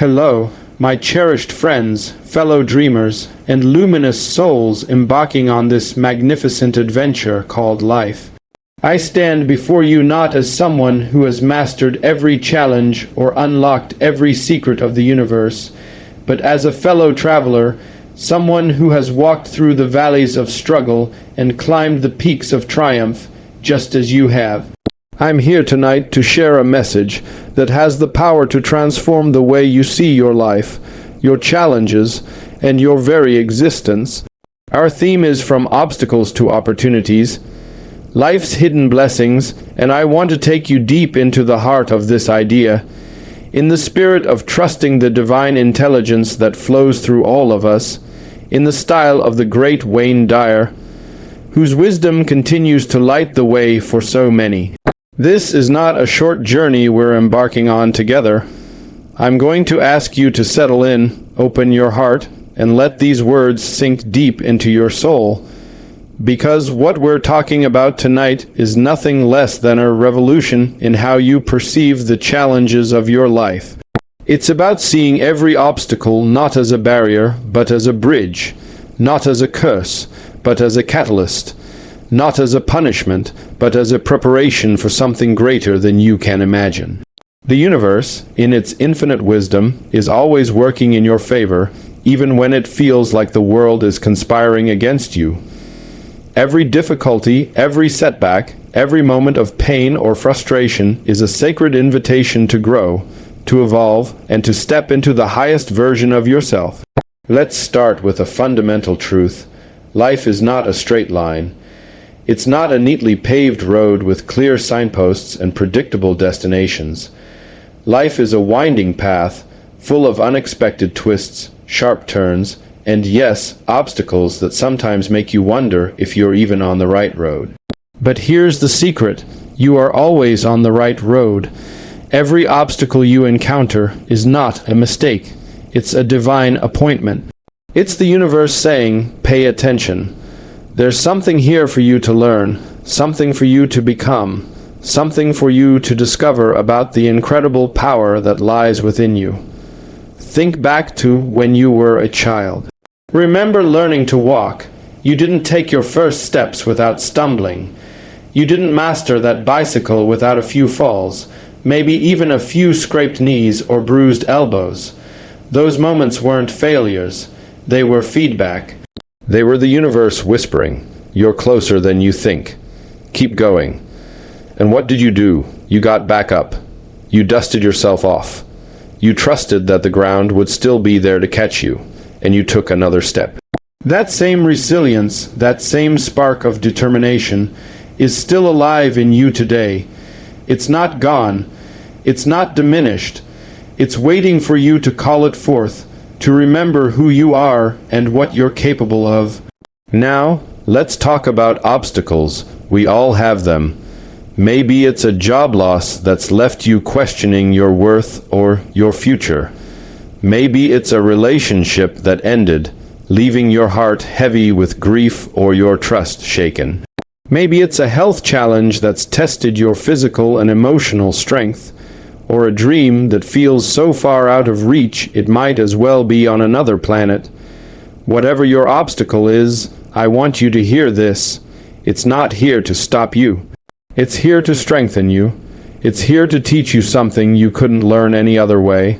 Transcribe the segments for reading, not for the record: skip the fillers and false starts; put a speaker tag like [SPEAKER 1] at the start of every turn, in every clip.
[SPEAKER 1] Hello, my cherished friends, fellow dreamers, and luminous souls embarking on this magnificent adventure called life. I stand before you not as someone who has mastered every challenge or unlocked every secret of the universe, but as a fellow traveler, someone who has walked through the valleys of struggle and climbed the peaks of triumph, just as you have. I'm here tonight to share a message that has the power to transform the way you see your life, your challenges, and your very existence. Our theme is from obstacles to opportunities, life's hidden blessings, and I want to take you deep into the heart of this idea. In the spirit of trusting the divine intelligence that flows through all of us, in the style of the great Dyer, whose wisdom continues to light the way for so many. This is not a short journey we're embarking on together. I'm going to ask you to settle in, open your heart, and let these words sink deep into your soul. Because what we're talking about tonight is nothing less than a revolution in how you perceive the challenges of your life. It's about seeing every obstacle not as a barrier, but as a bridge, not as a curse, but as a catalyst, not as a punishment, but as a preparation for something greater than you can imagine. The universe, in its infinite wisdom, is always working in your favor, even when it feels like the world is conspiring against you. Every difficulty, every setback, every moment of pain or frustration is a sacred invitation to grow, to evolve, and to step into the highest version of yourself. Let's start with a fundamental truth. Life is not a straight line. It's not a neatly paved road with clear signposts and predictable destinations. Life is a winding path, full of unexpected twists, sharp turns, and yes, obstacles that sometimes make you wonder if you're even on the right road. But here's the secret. You are always on the right road. Every obstacle you encounter is not a mistake. It's a divine appointment. It's the universe saying, pay attention. There's something here for you to learn, something for you to become, something for you to discover about the incredible power that lies within you. Think back to when you were a child. Remember learning to walk. You didn't take your first steps without stumbling. You didn't master that bicycle without a few falls, maybe even a few scraped knees or bruised elbows. Those moments weren't failures. They were feedback. They were the universe whispering, you're closer than you think. Keep going. And what did you do? You got back up. You dusted yourself off. You trusted that the ground would still be there to catch you, and you took another step. That same resilience, that same spark of determination, is still alive in you today. It's not gone. It's not diminished. It's waiting for you to call it forth, to remember who you are and what you're capable of. Now, let's talk about obstacles. We all have them. Maybe it's a job loss that's left you questioning your worth or your future. Maybe it's a relationship that ended, leaving your heart heavy with grief or your trust shaken. Maybe it's a health challenge that's tested your physical and emotional strength, or a dream that feels so far out of reach it might as well be on another planet. Whatever your obstacle is, I want you to hear this. It's not here to stop you. It's here to strengthen you. It's here to teach you something you couldn't learn any other way.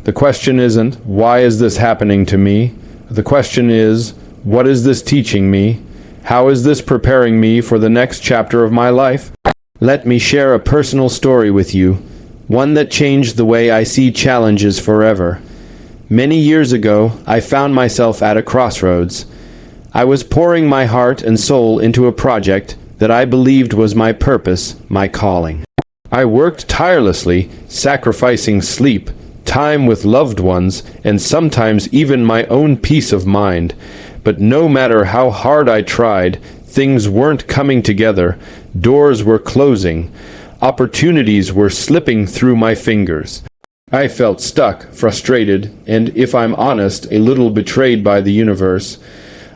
[SPEAKER 1] The question isn't, why is this happening to me? The question is, what is this teaching me? How is this preparing me for the next chapter of my life? Let me share a personal story with you, one that changed the way I see challenges forever. Many years ago, I found myself at a crossroads. I was pouring my heart and soul into a project that I believed was my purpose, my calling. I worked tirelessly, sacrificing sleep, time with loved ones, and sometimes even my own peace of mind. But no matter how hard I tried, things weren't coming together. Doors were closing. Opportunities were slipping through my fingers. I felt stuck, frustrated, and, if I'm honest, a little betrayed by the universe.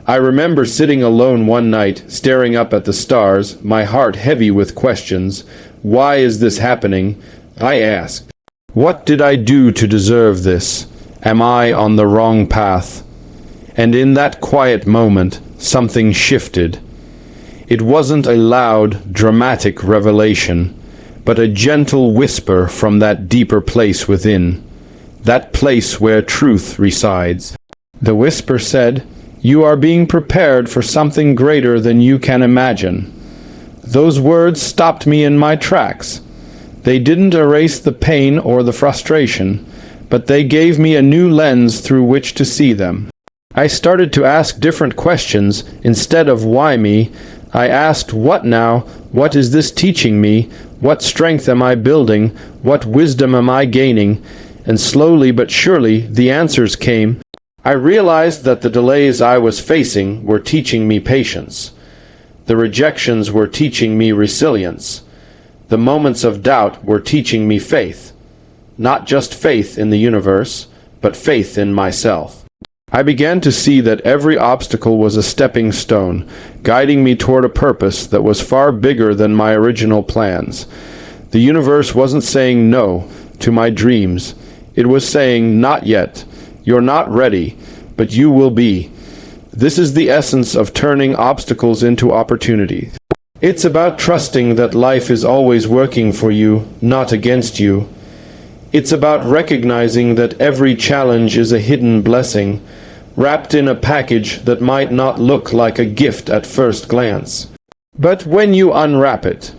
[SPEAKER 1] I remember sitting alone one night, staring up at the stars, my heart heavy with questions. Why is this happening? I asked. What did I do to deserve this? Am I on the wrong path? And in that quiet moment, something shifted. It wasn't a loud, dramatic revelation, but a gentle whisper from that deeper place within, that place where truth resides. The whisper said, "You are being prepared for something greater than you can imagine." Those words stopped me in my tracks. They didn't erase the pain or the frustration, but they gave me a new lens through which to see them. I started to ask different questions. Instead of why me, I asked what now? What is this teaching me? What strength am I building? What wisdom am I gaining? And slowly but surely the answers came. I realized that the delays I was facing were teaching me patience. The rejections were teaching me resilience. The moments of doubt were teaching me faith. Not just faith in the universe, but faith in myself. I began to see that every obstacle was a stepping stone, guiding me toward a purpose that was far bigger than my original plans. The universe wasn't saying no to my dreams. It was saying, not yet. You're not ready, but you will be. This is the essence of turning obstacles into opportunities. It's about trusting that life is always working for you, not against you. It's about recognizing that every challenge is a hidden blessing, wrapped in a package that might not look like a gift at first glance. But when you unwrap it,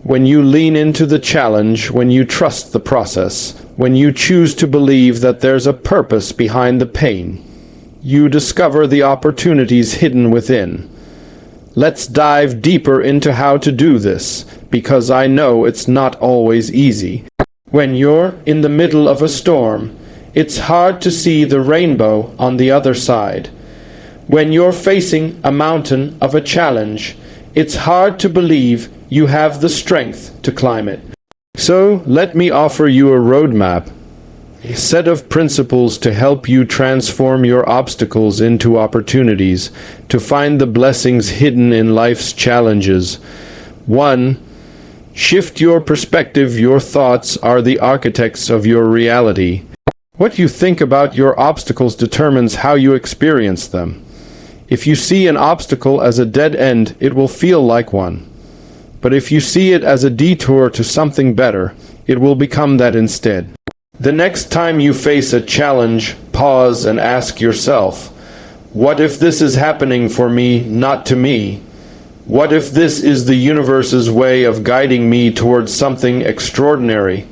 [SPEAKER 1] when you lean into the challenge, when you trust the process, when you choose to believe that there's a purpose behind the pain, you discover the opportunities hidden within. Let's dive deeper into how to do this, because I know it's not always easy. When you're in the middle of a storm, it's hard to see the rainbow on the other side. When you're facing a mountain of a challenge, it's hard to believe you have the strength to climb it. So let me offer you a roadmap, a set of principles to help you transform your obstacles into opportunities, to find the blessings hidden in life's challenges. 1. Shift your perspective. Your thoughts are the architects of your reality. What you think about your obstacles determines how you experience them. If you see an obstacle as a dead end, it will feel like one. But if you see it as a detour to something better, it will become that instead. The next time you face a challenge, pause and ask yourself, what if this is happening for me, not to me? What if this is the universe's way of guiding me towards something extraordinary?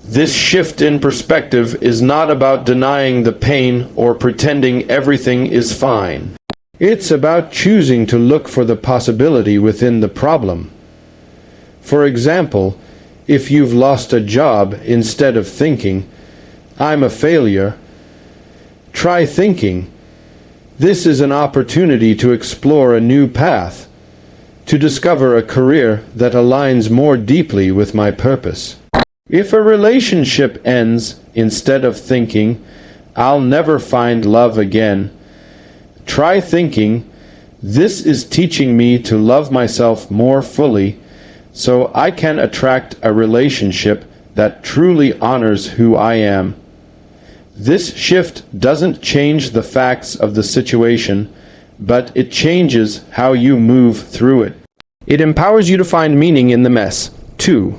[SPEAKER 1] This shift in perspective is not about denying the pain or pretending everything is fine. It's about choosing to look for the possibility within the problem. For example, if you've lost a job, instead of thinking, "I'm a failure," try thinking, "This is an opportunity to explore a new path, to discover a career that aligns more deeply with my purpose." If a relationship ends, instead of thinking, "I'll never find love again," try thinking, "This is teaching me to love myself more fully, so I can attract a relationship that truly honors who I am." This shift doesn't change the facts of the situation, but it changes how you move through it. It empowers you to find meaning in the mess. 2.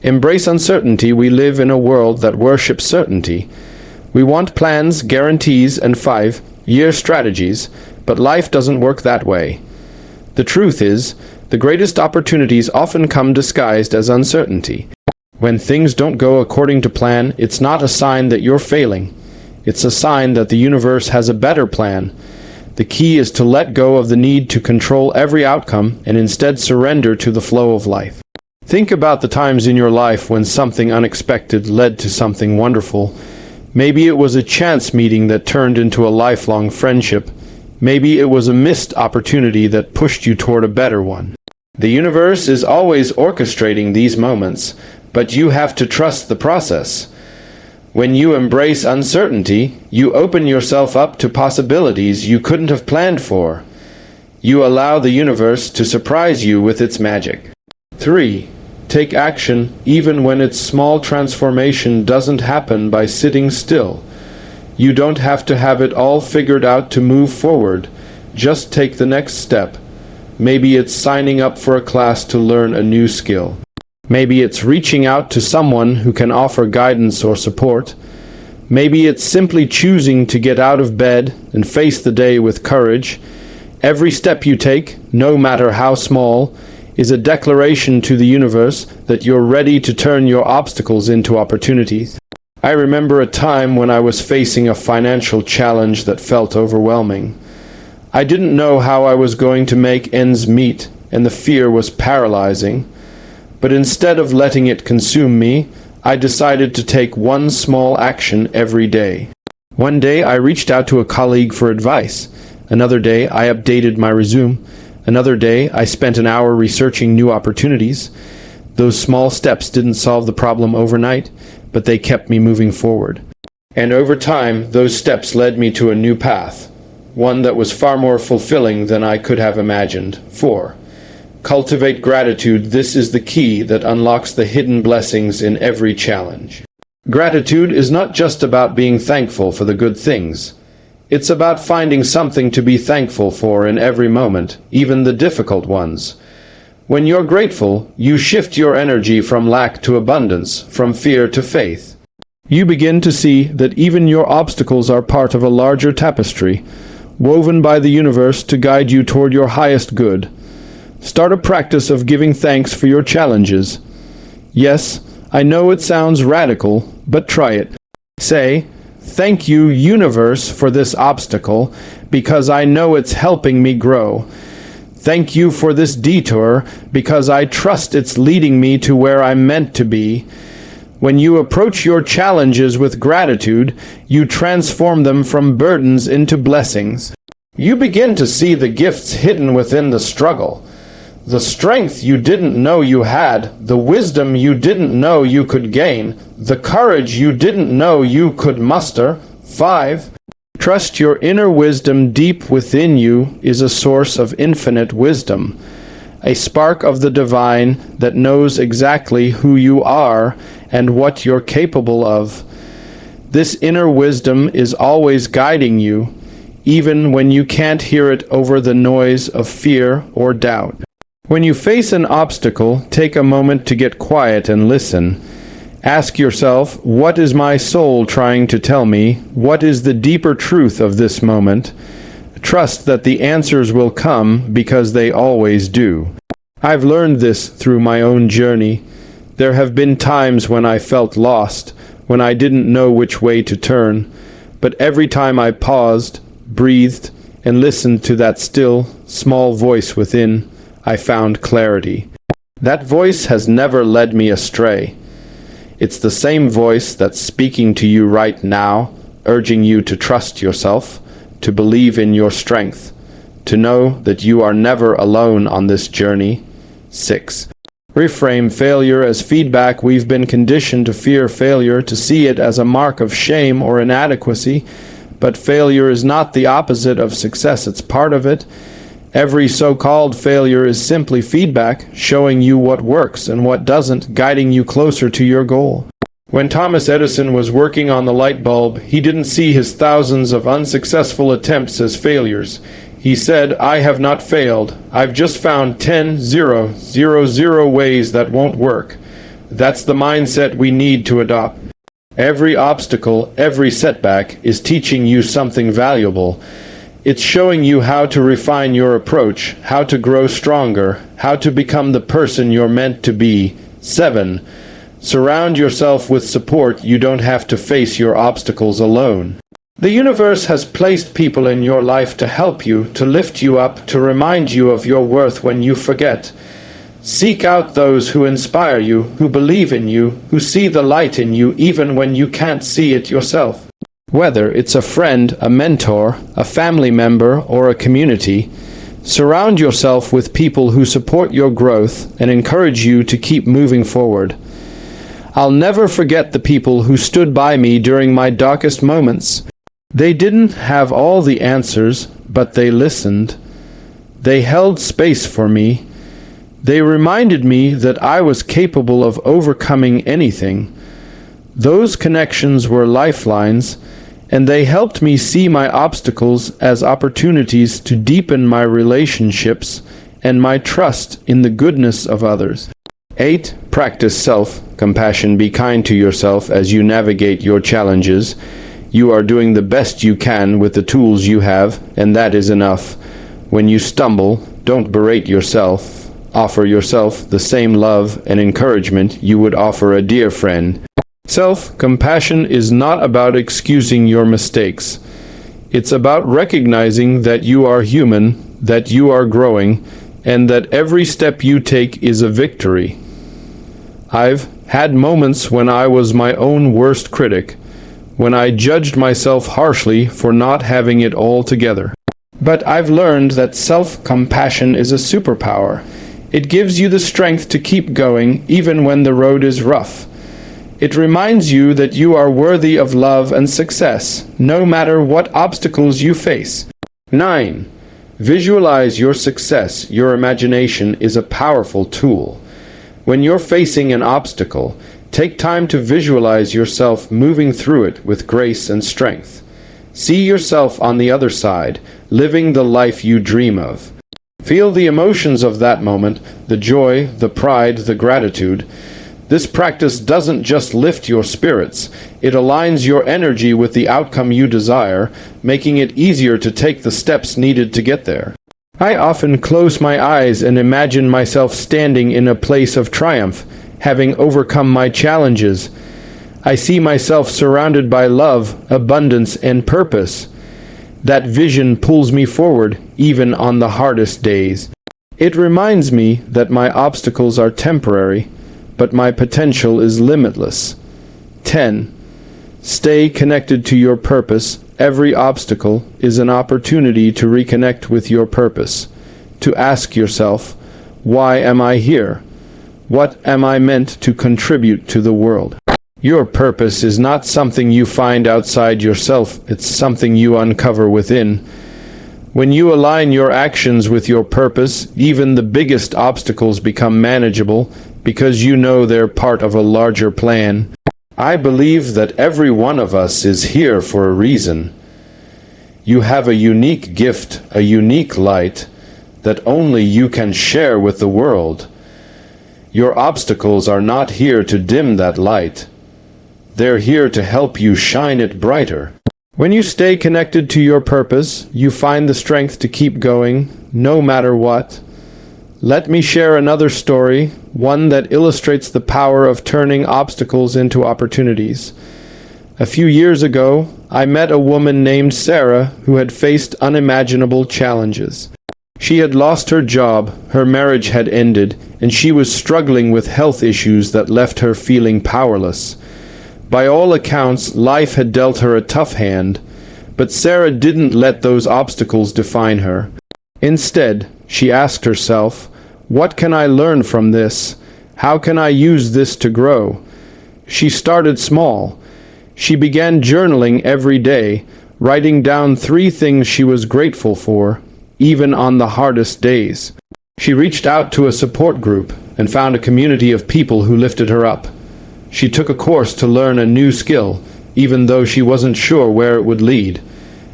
[SPEAKER 1] Embrace uncertainty. We live in a world that worships certainty. We want plans, guarantees, and 5-year strategies, but life doesn't work that way. The truth is, the greatest opportunities often come disguised as uncertainty. When things don't go according to plan, it's not a sign that you're failing. It's a sign that the universe has a better plan. The key is to let go of the need to control every outcome and instead surrender to the flow of life. Think about the times in your life when something unexpected led to something wonderful. Maybe it was a chance meeting that turned into a lifelong friendship. Maybe it was a missed opportunity that pushed you toward a better one. The universe is always orchestrating these moments, but you have to trust the process. When you embrace uncertainty, you open yourself up to possibilities you couldn't have planned for. You allow the universe to surprise you with its magic. 3. Take action even when its small transformation doesn't happen by sitting still. You don't have to have it all figured out to move forward. Just take the next step. Maybe it's signing up for a class to learn a new skill. Maybe it's reaching out to someone who can offer guidance or support. Maybe it's simply choosing to get out of bed and face the day with courage. Every step you take, no matter how small, is a declaration to the universe that you're ready to turn your obstacles into opportunities. I remember a time when I was facing a financial challenge that felt overwhelming. I didn't know how I was going to make ends meet, and the fear was paralyzing. But instead of letting it consume me, I decided to take one small action every day. One day I reached out to a colleague for advice. Another day I updated my resume. Another day I spent an hour researching new opportunities. Those small steps didn't solve the problem overnight, but they kept me moving forward. And over time, those steps led me to a new path, one that was far more fulfilling than I could have imagined. 4. Cultivate gratitude. This is the key that unlocks the hidden blessings in every challenge. Gratitude is not just about being thankful for the good things. It's about finding something to be thankful for in every moment, even the difficult ones. When you're grateful, you shift your energy from lack to abundance, from fear to faith. You begin to see that even your obstacles are part of a larger tapestry, woven by the universe to guide you toward your highest good. Start a practice of giving thanks for your challenges. Yes, I know it sounds radical, but try it. Say, "Thank you, universe, for this obstacle, because I know it's helping me grow. Thank you for this detour, because I trust it's leading me to where I'm meant to be." When you approach your challenges with gratitude, you transform them from burdens into blessings. You begin to see the gifts hidden within the struggle, the strength you didn't know you had, the wisdom you didn't know you could gain, the courage you didn't know you could muster. 5. Trust your inner wisdom. Deep within you is a source of infinite wisdom, a spark of the divine that knows exactly who you are and what you're capable of. This inner wisdom is always guiding you, even when you can't hear it over the noise of fear or doubt. When you face an obstacle, take a moment to get quiet and listen. Ask yourself, what is my soul trying to tell me? What is the deeper truth of this moment? Trust that the answers will come because they always do. I've learned this through my own journey. There have been times when I felt lost, when I didn't know which way to turn. But every time I paused, breathed, and listened to that still, small voice within, I found clarity. That voice has never led me astray. It's the same voice that's speaking to you right now, urging you to trust yourself, to believe in your strength, to know that you are never alone on this journey. 6. Reframe failure as feedback. We've been conditioned to fear failure, to see it as a mark of shame or inadequacy, but failure is not the opposite of success. It's part of it. Every so-called failure is simply feedback, showing you what works and what doesn't, guiding you closer to your goal. When Thomas Edison was working on the light bulb, he didn't see his thousands of unsuccessful attempts as failures. He said, "I have not failed. I've just found 10,000 ways that won't work." That's the mindset we need to adopt. Every obstacle, every setback is teaching you something valuable. It's showing you how to refine your approach, how to grow stronger, how to become the person you're meant to be. 7. Surround yourself with support. You don't have to face your obstacles alone. The universe has placed people in your life to help you, to lift you up, to remind you of your worth when you forget. Seek out those who inspire you, who believe in you, who see the light in you even when you can't see it yourself. Whether it's a friend, a mentor, a family member, or a community, surround yourself with people who support your growth and encourage you to keep moving forward. I'll never forget the people who stood by me during my darkest moments. They didn't have all the answers, but they listened. They held space for me. They reminded me that I was capable of overcoming anything. Those connections were lifelines, and they helped me see my obstacles as opportunities to deepen my relationships and my trust in the goodness of others. 8. Practice self-compassion. Be kind to yourself as you navigate your challenges. You are doing the best you can with the tools you have, and that is enough. When you stumble, don't berate yourself. Offer yourself the same love and encouragement you would offer a dear friend. Self-compassion is not about excusing your mistakes. It's about recognizing that you are human, that you are growing, and that every step you take is a victory. I've had moments when I was my own worst critic, when I judged myself harshly for not having it all together. But I've learned that self-compassion is a superpower. It gives you the strength to keep going even when the road is rough. It reminds you that you are worthy of love and success, no matter what obstacles you face. 9. Visualize your success. Your imagination is a powerful tool. When you're facing an obstacle, take time to visualize yourself moving through it with grace and strength. See yourself on the other side, living the life you dream of. Feel the emotions of that moment, the joy, the pride, the gratitude. This practice doesn't just lift your spirits, it aligns your energy with the outcome you desire, making it easier to take the steps needed to get there. I often close my eyes and imagine myself standing in a place of triumph, having overcome my challenges. I see myself surrounded by love, abundance, and purpose. That vision pulls me forward, even on the hardest days. It reminds me that my obstacles are temporary, but my potential is limitless. 10. Stay connected to your purpose. Every obstacle is an opportunity to reconnect with your purpose, to ask yourself, why am I here? What am I meant to contribute to the world? Your purpose is not something you find outside yourself, it's something you uncover within. When you align your actions with your purpose, even the biggest obstacles become manageable because you know they're part of a larger plan. I believe that every one of us is here for a reason. You have a unique gift, a unique light that only you can share with the world. Your obstacles are not here to dim that light. They're here to help you shine it brighter. When you stay connected to your purpose, you find the strength to keep going, no matter what. Let me share another story, one that illustrates the power of turning obstacles into opportunities. A few years ago, I met a woman named Sarah who had faced unimaginable challenges. She had lost her job, her marriage had ended, and she was struggling with health issues that left her feeling powerless. By all accounts, life had dealt her a tough hand, but Sarah didn't let those obstacles define her. Instead, she asked herself, what can I learn from this? How can I use this to grow? She started small. She began journaling every day, writing down 3 things she was grateful for, even on the hardest days. She reached out to a support group and found a community of people who lifted her up. She took a course to learn a new skill, even though she wasn't sure where it would lead.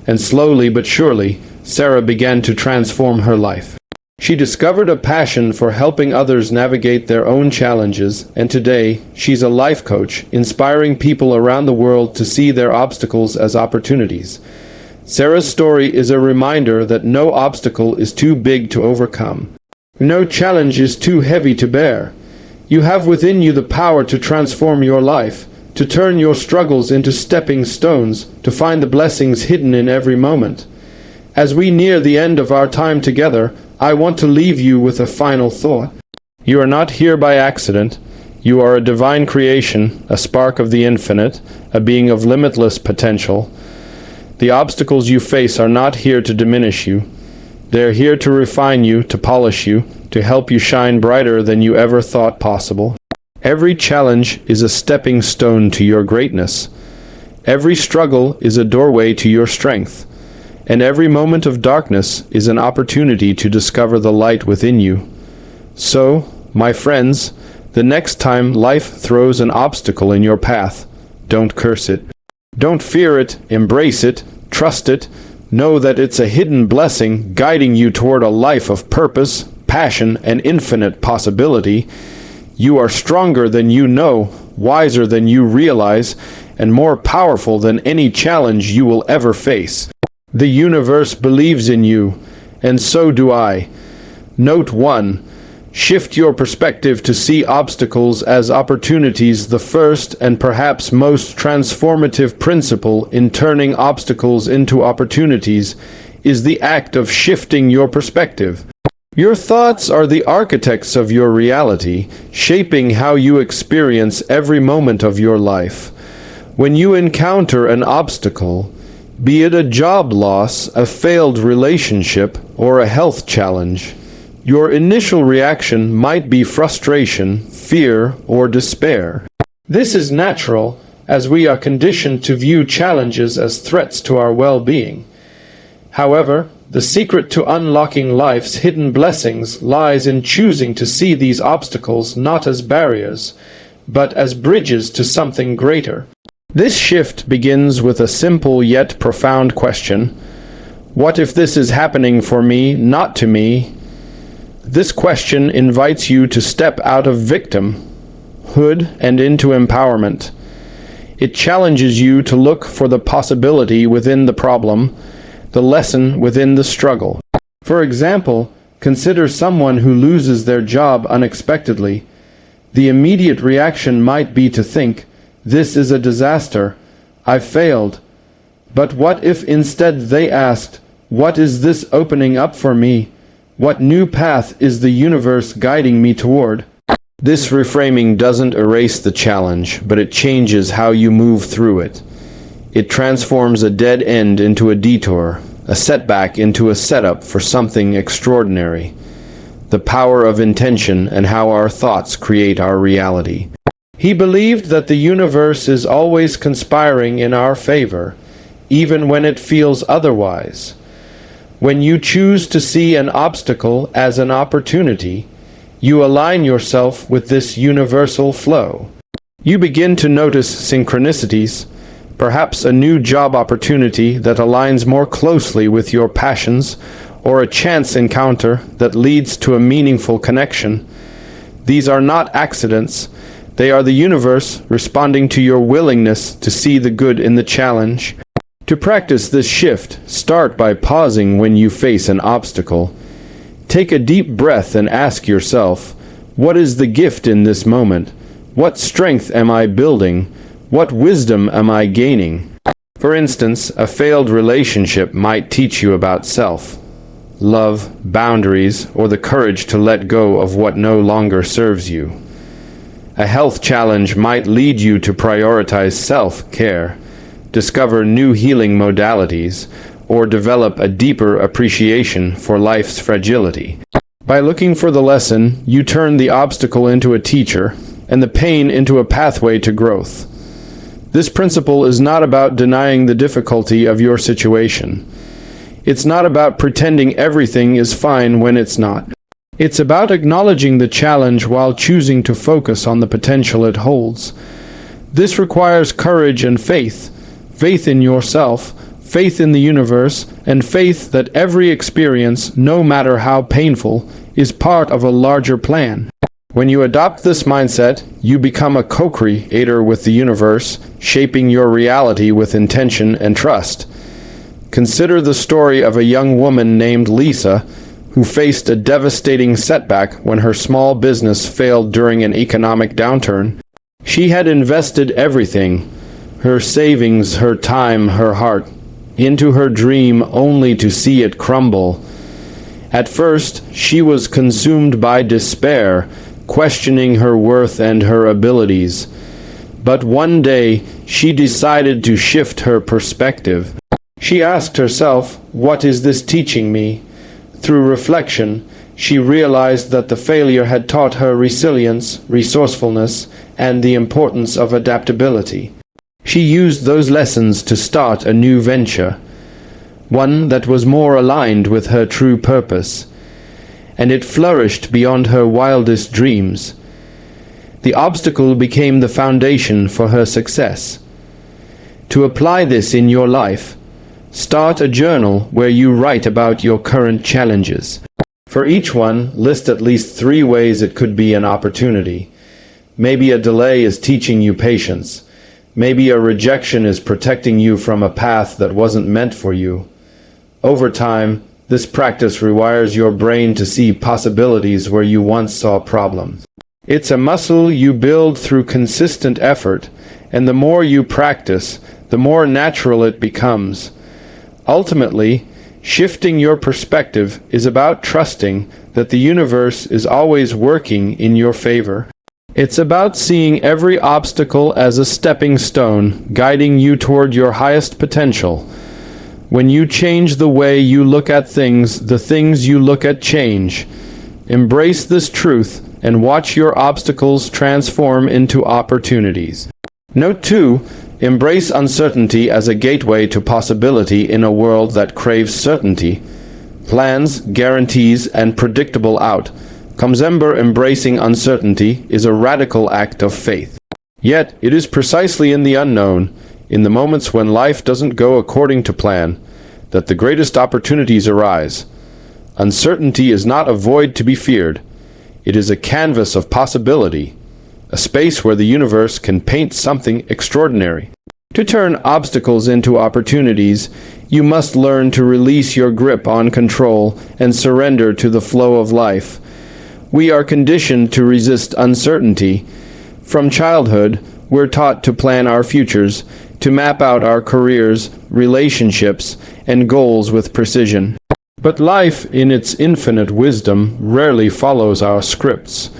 [SPEAKER 1] And slowly but surely, Sarah began to transform her life. She discovered a passion for helping others navigate their own challenges, and today, she's a life coach, inspiring people around the world to see their obstacles as opportunities. Sarah's story is a reminder that no obstacle is too big to overcome. No challenge is too heavy to bear. You have within you the power to transform your life, to turn your struggles into stepping stones, to find the blessings hidden in every moment. As we near the end of our time together, I want to leave you with a final thought. You are not here by accident. You are a divine creation, a spark of the infinite, a being of limitless potential. The obstacles you face are not here to diminish you. They're here to refine you, to polish you, to help you shine brighter than you ever thought possible. Every challenge is a stepping stone to your greatness. Every struggle is a doorway to your strength. And every moment of darkness is an opportunity to discover the light within you. So, my friends, the next time life throws an obstacle in your path, don't curse it. Don't fear it, embrace it, trust it. Know that it's a hidden blessing guiding you toward a life of purpose, passion, and infinite possibility. You are stronger than you know, wiser than you realize, and more powerful than any challenge you will ever face. The universe believes in you, and so do I. Note 1. Shift your perspective to see obstacles as opportunities. The first and perhaps most transformative principle in turning obstacles into opportunities is the act of shifting your perspective. Your thoughts are the architects of your reality, shaping how you experience every moment of your life. When you encounter an obstacle, be it a job loss, a failed relationship, or a health challenge, your initial reaction might be frustration, fear, or despair. This is natural, as we are conditioned to view challenges as threats to our well-being. However, the secret to unlocking life's hidden blessings lies in choosing to see these obstacles not as barriers, but as bridges to something greater. This shift begins with a simple yet profound question. What if this is happening for me, not to me? This question invites you to step out of victimhood and into empowerment. It challenges you to look for the possibility within the problem, the lesson within the struggle. For example, consider someone who loses their job unexpectedly. The immediate reaction might be to think, "This is a disaster. I've failed." But what if instead they asked, "What is this opening up for me? What new path is the universe guiding me toward?" This reframing doesn't erase the challenge, but it changes how you move through it. It transforms a dead end into a detour, a setback into a setup for something extraordinary. The power of intention and how our thoughts create our reality. He believed that the universe is always conspiring in our favor, even when it feels otherwise. When you choose to see an obstacle as an opportunity, you align yourself with this universal flow. You begin to notice synchronicities, perhaps a new job opportunity that aligns more closely with your passions, or a chance encounter that leads to a meaningful connection. These are not accidents. They are the universe responding to your willingness to see the good in the challenge. To practice this shift, start by pausing when you face an obstacle. Take a deep breath and ask yourself, what is the gift in this moment? What strength am I building? What wisdom am I gaining? For instance, a failed relationship might teach you about self, love, boundaries, or the courage to let go of what no longer serves you. A health challenge might lead you to prioritize self-care, discover new healing modalities, or develop a deeper appreciation for life's fragility. By looking for the lesson, you turn the obstacle into a teacher, and the pain into a pathway to growth. This principle is not about denying the difficulty of your situation. It's not about pretending everything is fine when it's not. It's about acknowledging the challenge while choosing to focus on the potential it holds. This requires courage and faith. Faith in yourself, faith in the universe, and faith that every experience, no matter how painful, is part of a larger plan. When you adopt this mindset, you become a co-creator with the universe, shaping your reality with intention and trust. Consider the story of a young woman named Lisa, who faced a devastating setback when her small business failed during an economic downturn. She had invested everything, her savings, her time, her heart, into her dream only to see it crumble. At first, she was consumed by despair, questioning her worth and her abilities. But one day, she decided to shift her perspective. She asked herself, "What is this teaching me?" Through reflection, she realized that the failure had taught her resilience, resourcefulness, and the importance of adaptability. She used those lessons to start a new venture, one that was more aligned with her true purpose. and it flourished beyond her wildest dreams. The obstacle became the foundation for her success. To apply this in your life, start a journal where you write about your current challenges. For each one, list at least 3 ways it could be an opportunity. Maybe a delay is teaching you patience. Maybe a rejection is protecting you from a path that wasn't meant for you. Over time, this practice rewires your brain to see possibilities where you once saw problems. It's a muscle you build through consistent effort, and the more you practice, the more natural it becomes. Ultimately, shifting your perspective is about trusting that the universe is always working in your favor. It's about seeing every obstacle as a stepping stone, guiding you toward your highest potential. When you change the way you look at things, the things you look at change. Embrace this truth and watch your obstacles transform into opportunities. Note 2. Embrace uncertainty as a gateway to possibility in a world that craves certainty. Plans, guarantees, and predictable outcomes. Embracing uncertainty is a radical act of faith. Yet, it is precisely in the unknown, in the moments when life doesn't go according to plan, that the greatest opportunities arise. Uncertainty is not a void to be feared. It is a canvas of possibility, a space where the universe can paint something extraordinary. To turn obstacles into opportunities, you must learn to release your grip on control and surrender to the flow of life. We are conditioned to resist uncertainty. From childhood, we're taught to plan our futures, to map out our careers, relationships, and goals with precision. But life, in its infinite wisdom, rarely follows our scripts.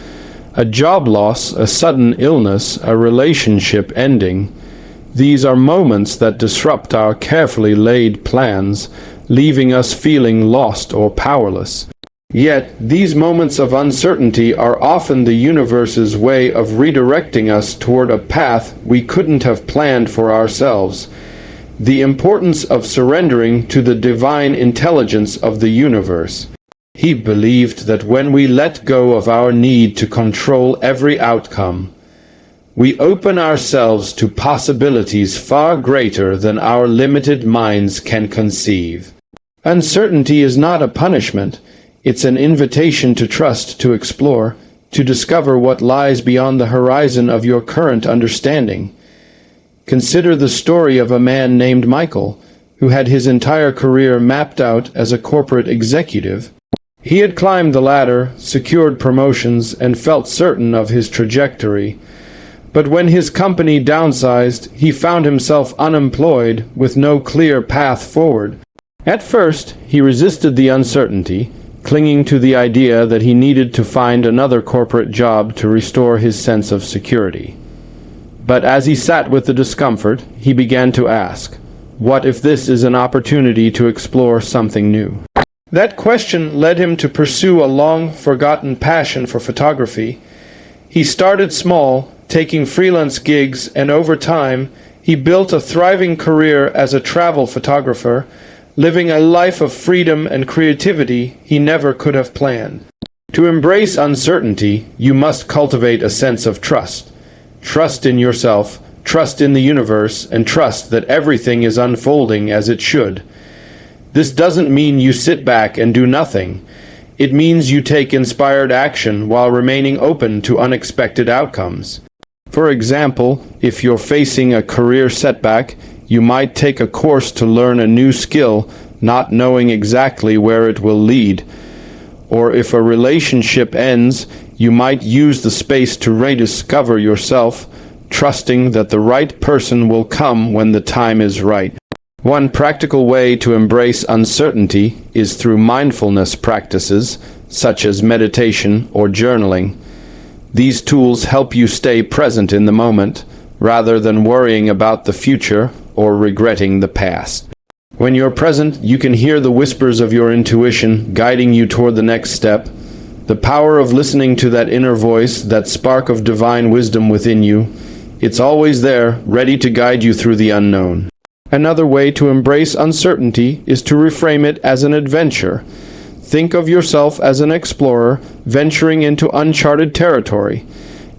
[SPEAKER 1] A job loss, a sudden illness, a relationship ending. These are moments that disrupt our carefully laid plans, leaving us feeling lost or powerless. Yet, these moments of uncertainty are often the universe's way of redirecting us toward a path we couldn't have planned for ourselves. The importance of surrendering to the divine intelligence of the universe. He believed that when we let go of our need to control every outcome, we open ourselves to possibilities far greater than our limited minds can conceive. Uncertainty is not a punishment. It's an invitation to trust, to explore, to discover what lies beyond the horizon of your current understanding. Consider the story of a man named Michael, who had his entire career mapped out as a corporate executive. He had climbed the ladder, secured promotions, and felt certain of his trajectory. But when his company downsized, he found himself unemployed with no clear path forward. At first, he resisted the uncertainty, clinging to the idea that he needed to find another corporate job to restore his sense of security. But as he sat with the discomfort, he began to ask, what if this is an opportunity to explore something new? That question led him to pursue a long-forgotten passion for photography. He started small, taking freelance gigs, and over time, he built a thriving career as a travel photographer, living a life of freedom and creativity he never could have planned. To embrace uncertainty, you must cultivate a sense of trust. Trust in yourself, trust in the universe, and trust that everything is unfolding as it should. This doesn't mean you sit back and do nothing. It means you take inspired action while remaining open to unexpected outcomes. For example, if you're facing a career setback, you might take a course to learn a new skill, not knowing exactly where it will lead. Or if a relationship ends, you might use the space to rediscover yourself, trusting that the right person will come when the time is right. One practical way to embrace uncertainty is through mindfulness practices, such as meditation or journaling. These tools help you stay present in the moment, rather than worrying about the future or regretting the past. When you're present, you can hear the whispers of your intuition guiding you toward the next step. The power of listening to that inner voice, that spark of divine wisdom within you, it's always there, ready to guide you through the unknown. Another way to embrace uncertainty is to reframe it as an adventure. Think of yourself as an explorer venturing into uncharted territory.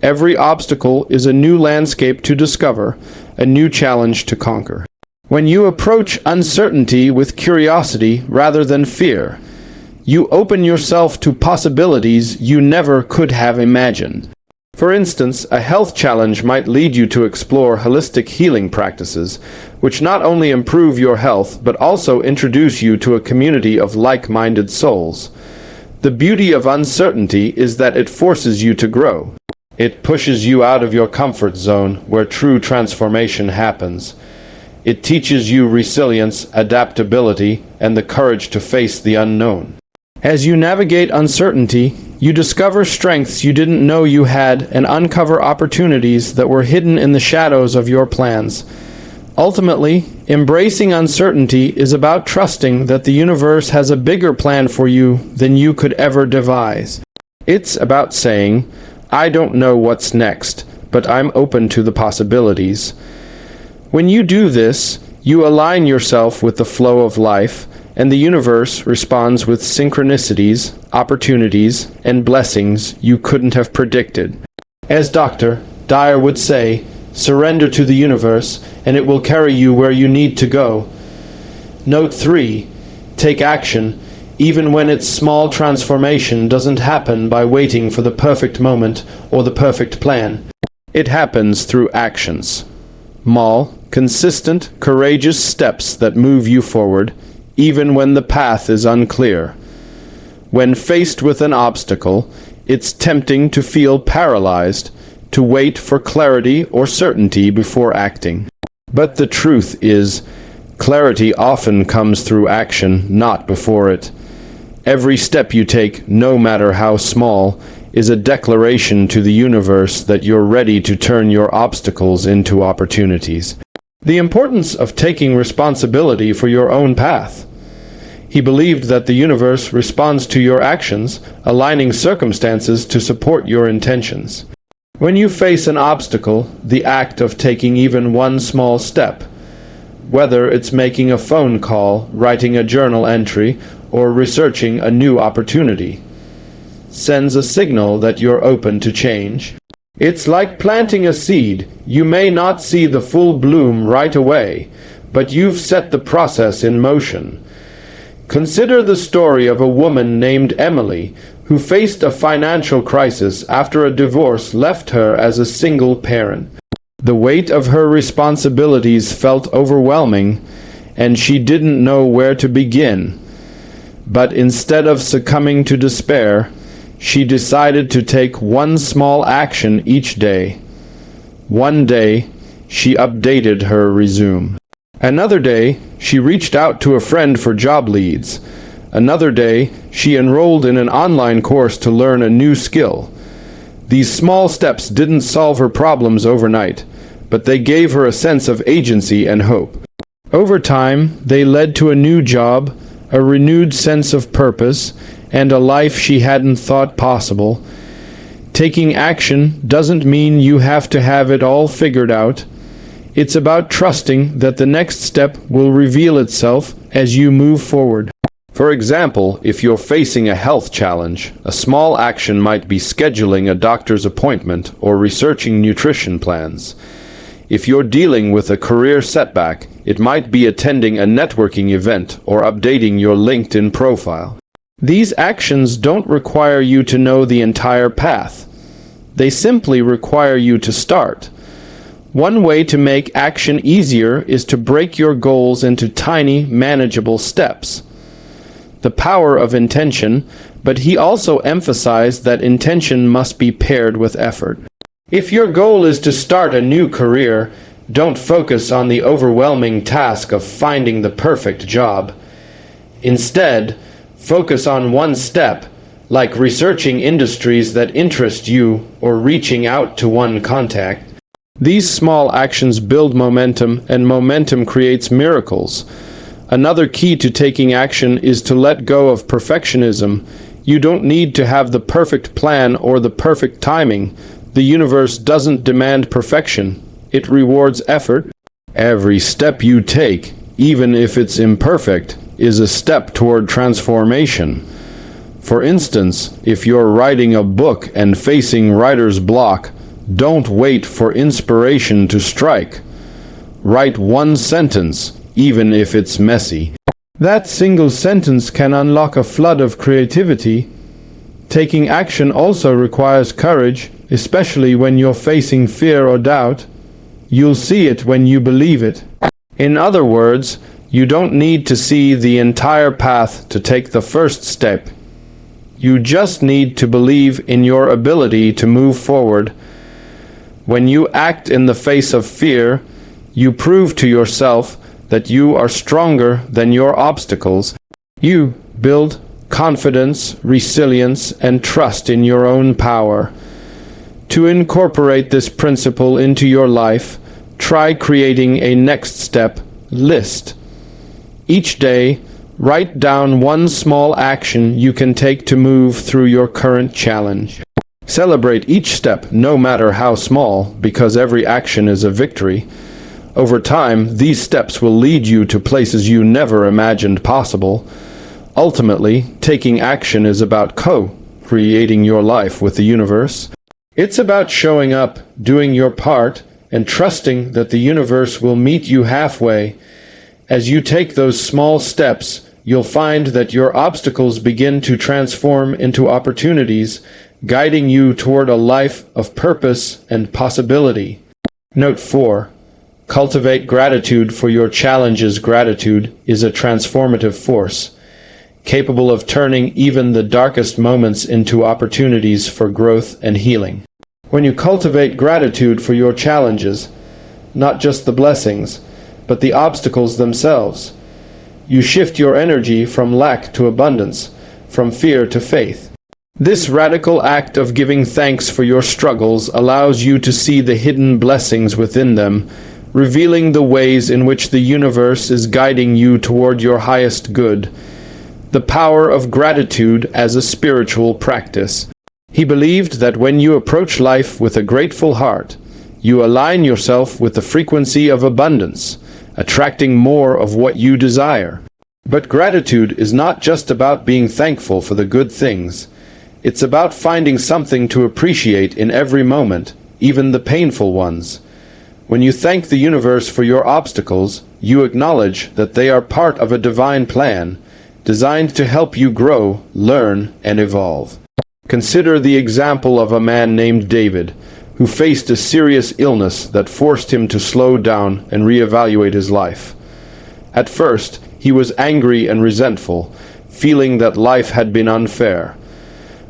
[SPEAKER 1] Every obstacle is a new landscape to discover, a new challenge to conquer. When you approach uncertainty with curiosity rather than fear, you open yourself to possibilities you never could have imagined. For instance, a health challenge might lead you to explore holistic healing practices, which not only improve your health but also introduce you to a community of like-minded souls. The beauty of uncertainty is that it forces you to grow. It pushes you out of your comfort zone where true transformation happens. It teaches you resilience, adaptability, and the courage to face the unknown. As you navigate uncertainty, you discover strengths you didn't know you had and uncover opportunities that were hidden in the shadows of your plans. Ultimately, embracing uncertainty is about trusting that the universe has a bigger plan for you than you could ever devise. It's about saying, "I don't know what's next, but I'm open to the possibilities." When you do this, you align yourself with the flow of life, and the universe responds with synchronicities, opportunities, and blessings you couldn't have predicted. As Dr. Dyer would say, surrender to the universe, and it will carry you where you need to go. Note 3. Take action, even when its small transformation doesn't happen by waiting for the perfect moment or the perfect plan. It happens through actions. Small, consistent, courageous steps that move you forward, even when the path is unclear. When faced with an obstacle, it's tempting to feel paralyzed, to wait for clarity or certainty before acting. But the truth is, clarity often comes through action, not before it. Every step you take, no matter how small, is a declaration to the universe that you're ready to turn your obstacles into opportunities. The importance of taking responsibility for your own path. He believed that the universe responds to your actions, aligning circumstances to support your intentions. When you face an obstacle, the act of taking even one small step, whether it's making a phone call, writing a journal entry, or researching a new opportunity, sends a signal that you're open to change. It's like planting a seed. You may not see the full bloom right away, but you've set the process in motion. Consider the story of a woman named Emily, who faced a financial crisis after a divorce left her as a single parent. The weight of her responsibilities felt overwhelming, and she didn't know where to begin. But instead of succumbing to despair, she decided to take one small action each day. One day, she updated her resume. Another day, she reached out to a friend for job leads. Another day, she enrolled in an online course to learn a new skill. These small steps didn't solve her problems overnight, but they gave her a sense of agency and hope. Over time, they led to a new job, a renewed sense of purpose, and a life she hadn't thought possible. Taking action doesn't mean you have to have it all figured out. It's about trusting that the next step will reveal itself as you move forward. For example, if you're facing a health challenge, a small action might be scheduling a doctor's appointment or researching nutrition plans. If you're dealing with a career setback, it might be attending a networking event or updating your LinkedIn profile. These actions don't require you to know the entire path. They simply require you to start. One way to make action easier is to break your goals into tiny, manageable steps. The power of intention, but he also emphasized that intention must be paired with effort. If your goal is to start a new career, don't focus on the overwhelming task of finding the perfect job. Instead, focus on one step, like researching industries that interest you or reaching out to one contact. These small actions build momentum, and momentum creates miracles. Another key to taking action is to let go of perfectionism. You don't need to have the perfect plan or the perfect timing. The universe doesn't demand perfection. It rewards effort. Every step you take, even if it's imperfect, is a step toward transformation. For instance, if you're writing a book and facing writer's block, don't wait for inspiration to strike. Write one sentence, even if it's messy. That single sentence can unlock a flood of creativity. Taking action also requires courage, especially when you're facing fear or doubt. You'll see it when you believe it. In other words, you don't need to see the entire path to take the first step. You just need to believe in your ability to move forward. When you act in the face of fear, you prove to yourself that you are stronger than your obstacles. You build confidence, resilience, and trust in your own power. To incorporate this principle into your life, try creating a next step list. Each day, write down one small action you can take to move through your current challenge. Celebrate each step, no matter how small, because every action is a victory. Over time, these steps will lead you to places you never imagined possible. Ultimately, taking action is about co-creating your life with the universe. It's about showing up, doing your part, and trusting that the universe will meet you halfway. As you take those small steps, you'll find that your obstacles begin to transform into opportunities, guiding you toward a life of purpose and possibility. Note 4. Cultivate gratitude for your challenges. Gratitude is a transformative force, capable of turning even the darkest moments into opportunities for growth and healing. When you cultivate gratitude for your challenges, not just the blessings, but the obstacles themselves, you shift your energy from lack to abundance, from fear to faith. This radical act of giving thanks for your struggles allows you to see the hidden blessings within them, revealing the ways in which the universe is guiding you toward your highest good. The power of gratitude as a spiritual practice. He believed that when you approach life with a grateful heart, you align yourself with the frequency of abundance, attracting more of what you desire. But gratitude is not just about being thankful for the good things. It's about finding something to appreciate in every moment, even the painful ones. When you thank the universe for your obstacles, you acknowledge that they are part of a divine plan, designed to help you grow, learn, and evolve. Consider the example of a man named David, who faced a serious illness that forced him to slow down and reevaluate his life. At first, he was angry and resentful, feeling that life had been unfair.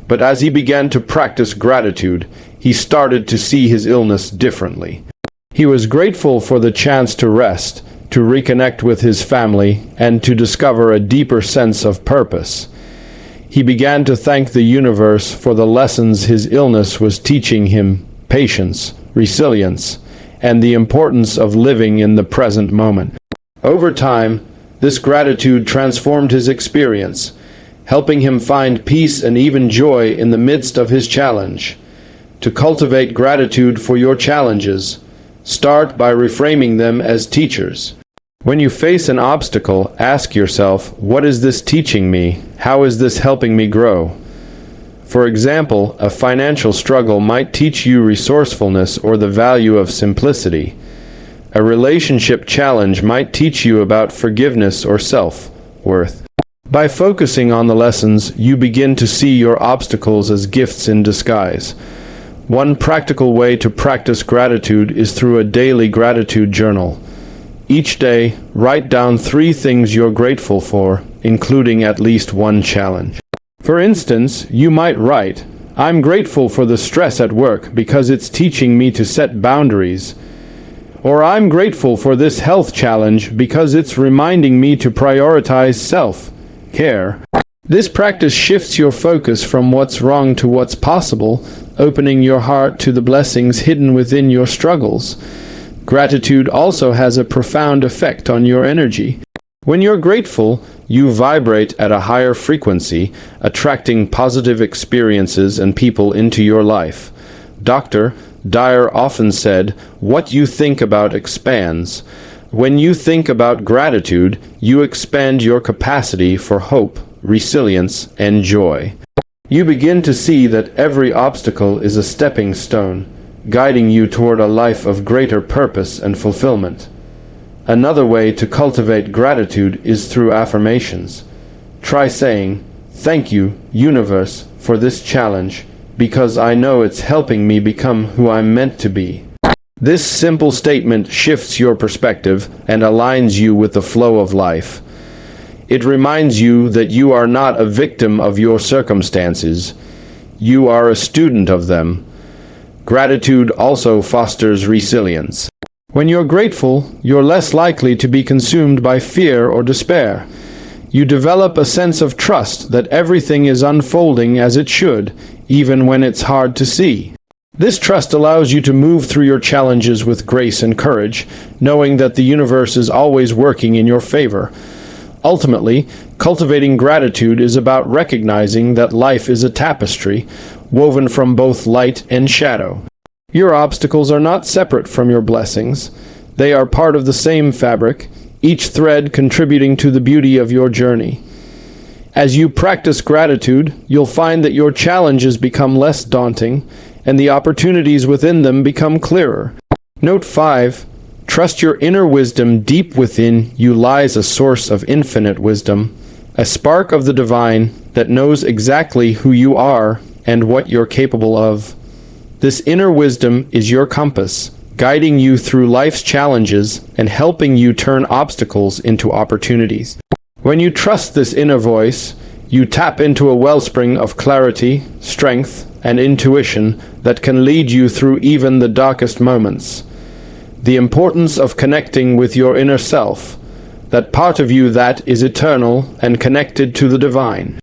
[SPEAKER 1] But as he began to practice gratitude, he started to see his illness differently. He was grateful for the chance to rest, to reconnect with his family, and to discover a deeper sense of purpose. He began to thank the universe for the lessons his illness was teaching him: patience, resilience, and the importance of living in the present moment. Over time, this gratitude transformed his experience, helping him find peace and even joy in the midst of his challenge. To cultivate gratitude for your challenges, start by reframing them as teachers. When you face an obstacle, ask yourself, what is this teaching me? How is this helping me grow? For example, a financial struggle might teach you resourcefulness or the value of simplicity. A relationship challenge might teach you about forgiveness or self-worth. By focusing on the lessons, you begin to see your obstacles as gifts in disguise. One practical way to practice gratitude is through a daily gratitude journal. Each day, write down 3 things you're grateful for, including at least one challenge. For instance, you might write, "I'm grateful for the stress at work because it's teaching me to set boundaries." Or, "I'm grateful for this health challenge because it's reminding me to prioritize self-care." This practice shifts your focus from what's wrong to what's possible, opening your heart to the blessings hidden within your struggles. Gratitude also has a profound effect on your energy. When you're grateful, you vibrate at a higher frequency, attracting positive experiences and people into your life. Dr. Dyer often said, "What you think about expands." When you think about gratitude, you expand your capacity for hope, resilience, and joy. You begin to see that every obstacle is a stepping stone, guiding you toward a life of greater purpose and fulfillment. Another way to cultivate gratitude is through affirmations. Try saying, "Thank you, universe, for this challenge, because I know it's helping me become who I'm meant to be." This simple statement shifts your perspective and aligns you with the flow of life. It reminds you that you are not a victim of your circumstances. You are a student of them. Gratitude also fosters resilience. When you're grateful, you're less likely to be consumed by fear or despair. You develop a sense of trust that everything is unfolding as it should, even when it's hard to see. This trust allows you to move through your challenges with grace and courage, knowing that the universe is always working in your favor. Ultimately, cultivating gratitude is about recognizing that life is a tapestry, woven from both light and shadow. Your obstacles are not separate from your blessings. They are part of the same fabric, each thread contributing to the beauty of your journey. As you practice gratitude, you'll find that your challenges become less daunting, and the opportunities within them become clearer. Note 5. Trust your inner wisdom. Deep within you lies a source of infinite wisdom, a spark of the divine that knows exactly who you are and what you're capable of. This inner wisdom is your compass, guiding you through life's challenges and helping you turn obstacles into opportunities. When you trust this inner voice, you tap into a wellspring of clarity, strength, and intuition that can lead you through even the darkest moments. The importance of connecting with your inner self, that part of you that is eternal and connected to the divine.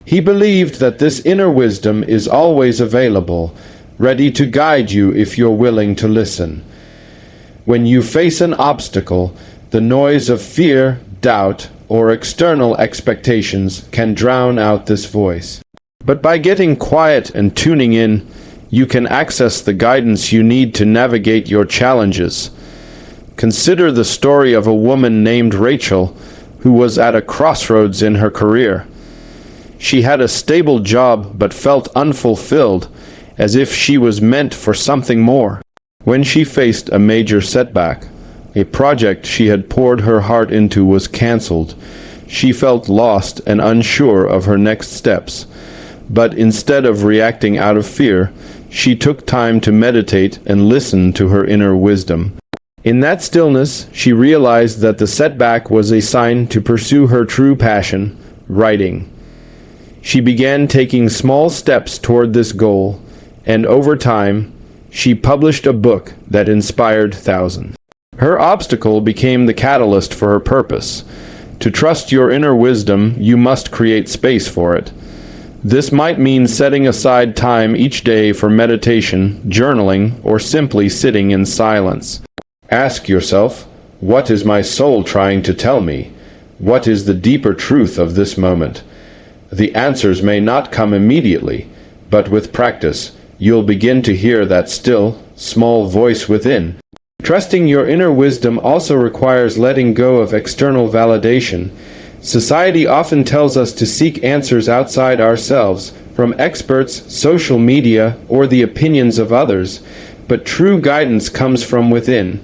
[SPEAKER 1] He believed that this inner wisdom is always available, ready to guide you if you're willing to listen. When you face an obstacle, the noise of fear, doubt, or external expectations can drown out this voice. But by getting quiet and tuning in, you can access the guidance you need to navigate your challenges. Consider the story of a woman named Rachel, who was at a crossroads in her career. She had a stable job but felt unfulfilled, as if she was meant for something more. When she faced a major setback, a project she had poured her heart into was cancelled. She felt lost and unsure of her next steps. But instead of reacting out of fear, she took time to meditate and listen to her inner wisdom. In that stillness, she realized that the setback was a sign to pursue her true passion, writing. She began taking small steps toward this goal, and over time, she published a book that inspired thousands. Her obstacle became the catalyst for her purpose. To trust your inner wisdom, you must create space for it. This might mean setting aside time each day for meditation, journaling, or simply sitting in silence. Ask yourself, what is my soul trying to tell me? What is the deeper truth of this moment? The answers may not come immediately, but with practice, you'll begin to hear that still, small voice within. Trusting your inner wisdom also requires letting go of external validation. Society often tells us to seek answers outside ourselves, from experts, social media, or the opinions of others, but true guidance comes from within.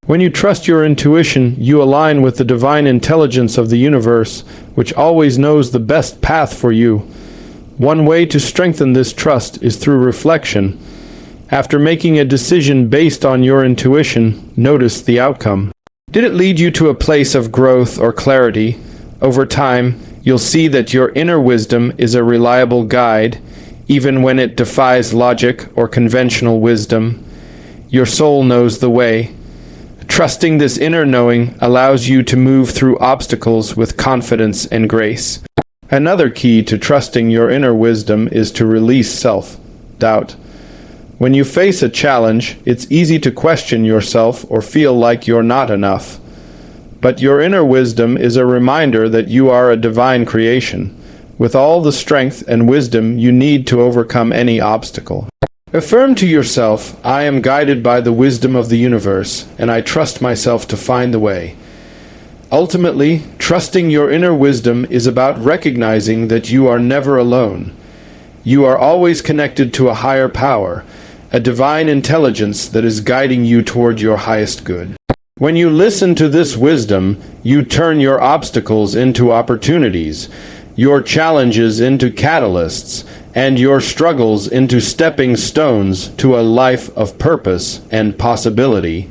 [SPEAKER 1] When you trust your intuition, you align with the divine intelligence of the universe, which always knows the best path for you. One way to strengthen this trust is through reflection. After making a decision based on your intuition, notice the outcome. Did it lead you to a place of growth or clarity? Over time, you'll see that your inner wisdom is a reliable guide, even when it defies logic or conventional wisdom. Your soul knows the way. Trusting this inner knowing allows you to move through obstacles with confidence and grace. Another key to trusting your inner wisdom is to release self-doubt. When you face a challenge, it's easy to question yourself or feel like you're not enough. But your inner wisdom is a reminder that you are a divine creation, with all the strength and wisdom you need to overcome any obstacle. Affirm to yourself, I am guided by the wisdom of the universe, and I trust myself to find the way. Ultimately, trusting your inner wisdom is about recognizing that you are never alone. You are always connected to a higher power, a divine intelligence that is guiding you toward your highest good. When you listen to this wisdom, you turn your obstacles into opportunities, your challenges into catalysts, and your struggles into stepping stones to a life of purpose and possibility.